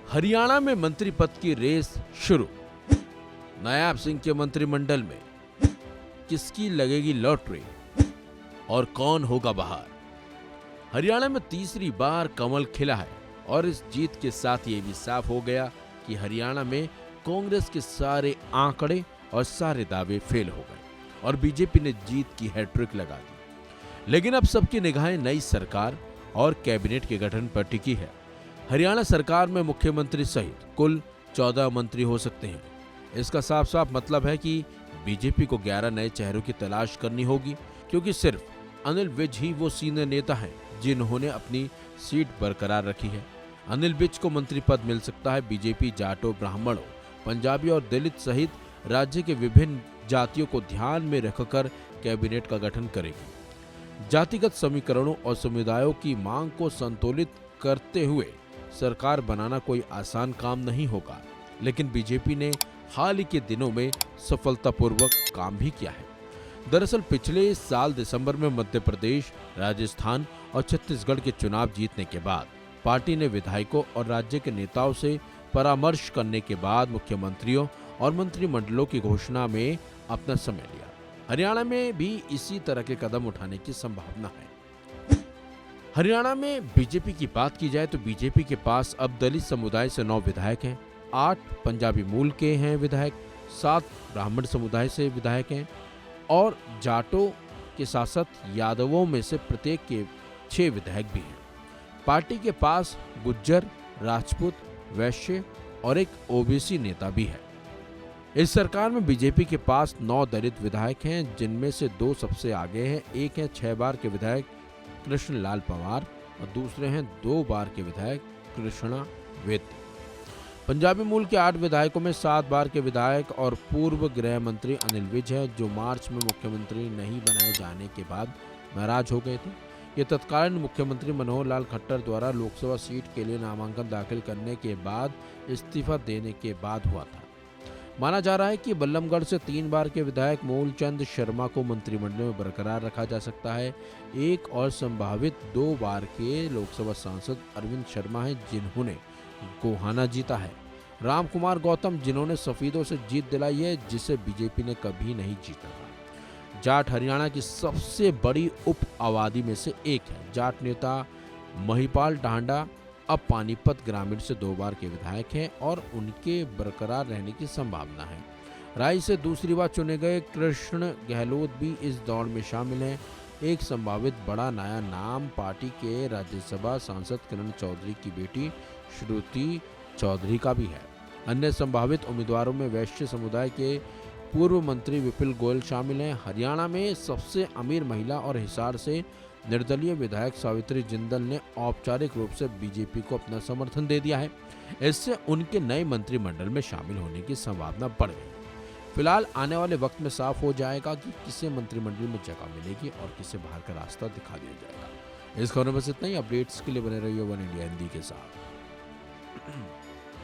हरियाणा में मंत्री पद की रेस शुरू। नायाब सिंह के मंत्रिमंडल में किसकी लगेगी लॉटरी और कौन होगा बाहर? हरियाणा में तीसरी बार कमल खिला है और इस जीत के साथ ये भी साफ हो गया कि हरियाणा में कांग्रेस के सारे आंकड़े और सारे दावे फेल हो गए और बीजेपी ने जीत की हैट्रिक लगा दी। लेकिन अब सबकी निगाहें नई सरकार और कैबिनेट के गठन पर टिकी है। हरियाणा सरकार में मुख्यमंत्री सहित कुल 14 मंत्री हो सकते हैं। इसका साफ साफ मतलब है कि बीजेपी को 11 नए चेहरों की तलाश करनी होगी, क्योंकि सिर्फ अनिल विज ही वो सीनियर नेता हैं जिन्होंने अपनी सीट बरकरार रखी है। अनिल विज को मंत्री पद मिल सकता है। बीजेपी जाटों, ब्राह्मणों, पंजाबी और दलित सहित राज्य के विभिन्न जातियों को ध्यान में रखकर कैबिनेट का गठन करेगी। जातिगत समीकरणों और समुदायों की मांग को संतुलित करते हुए सरकार बनाना कोई आसान काम नहीं होगा, लेकिन बीजेपी ने हाल ही के दिनों में सफलतापूर्वक काम भी किया है। दरअसल पिछले साल दिसंबर में मध्य प्रदेश, राजस्थान और छत्तीसगढ़ के चुनाव जीतने के बाद पार्टी ने विधायकों और राज्य के नेताओं से परामर्श करने के बाद मुख्यमंत्रियों और मंत्रिमंडलों की घोषणा में अपना समय लिया। हरियाणा में भी इसी तरह के कदम उठाने की संभावना है। हरियाणा में बीजेपी की बात की जाए तो बीजेपी के पास अब दलित समुदाय से 9 विधायक हैं, 8 पंजाबी मूल के हैं विधायक, 7 ब्राह्मण समुदाय से विधायक हैं और जाटों के साथ यादवों में से प्रत्येक के 6 विधायक भी हैं। पार्टी के पास गुज्जर, राजपूत, वैश्य और एक ओबीसी नेता भी है। इस सरकार में बीजेपी के पास 9 दलित विधायक हैं, जिनमें से 2 सबसे आगे हैं। एक है 6 बार के विधायक कृष्णलाल पंवार और दूसरे हैं 2 बार के विधायक कृष्णा वेद। पंजाबी मूल के 8 विधायकों में 7 बार के विधायक और पूर्व गृह मंत्री अनिल विज हैं, जो मार्च में मुख्यमंत्री नहीं बनाए जाने के बाद नाराज हो गए थे। ये तत्कालीन मुख्यमंत्री मनोहर लाल खट्टर द्वारा लोकसभा सीट के लिए नामांकन दाखिल करने के बाद इस्तीफा देने के बाद हुआ था। माना जा रहा है कि बल्लभगढ़ से 3 बार के विधायक मूलचंद शर्मा को मंत्रिमंडल में बरकरार रखा जा सकता है। एक और संभावित 2 बार के लोकसभा सांसद अरविंद शर्मा हैं, जिन्होंने गोहाना जीता है। राम कुमार गौतम, जिन्होंने सफेदों से जीत दिलाई है, जिसे बीजेपी ने कभी नहीं जीता था। जाट हरियाणा की सबसे बड़ी उप आबादी में से एक है। जाट नेता महिपाल टांडा अब पानीपत ग्रामीण से 2 बार के विधायक हैं और उनके बरकरार रहने की संभावना है। राय से दूसरी बार चुने गए कृष्ण गहलोत भी इस दौड़ में शामिल हैं। एक संभावित बड़ा नया नाम पार्टी के राज्यसभा सांसद किरण चौधरी की बेटी श्रुति चौधरी का भी है। अन्य संभावित उम्मीदवारों में वैश्य समुदाय के पूर्व मंत्री विपुल गोयल शामिल हैं। हरियाणा में सबसे अमीर महिला और हिसार से निर्दलीय विधायक सावित्री जिंदल ने औपचारिक रूप से बीजेपी को अपना समर्थन दे दिया है। इससे उनके नए मंत्रिमंडल में शामिल होने की संभावना बढ़ गई। फिलहाल आने वाले वक्त में साफ हो जाएगा कि किसे मंत्रिमंडल में जगह मिलेगी और किसे बाहर का रास्ता दिखा दिया जाएगा। इस खबर में बस इतना ही। अपडेट्स के लिए बने रहिए वन इंडिया हिंदी के साथ।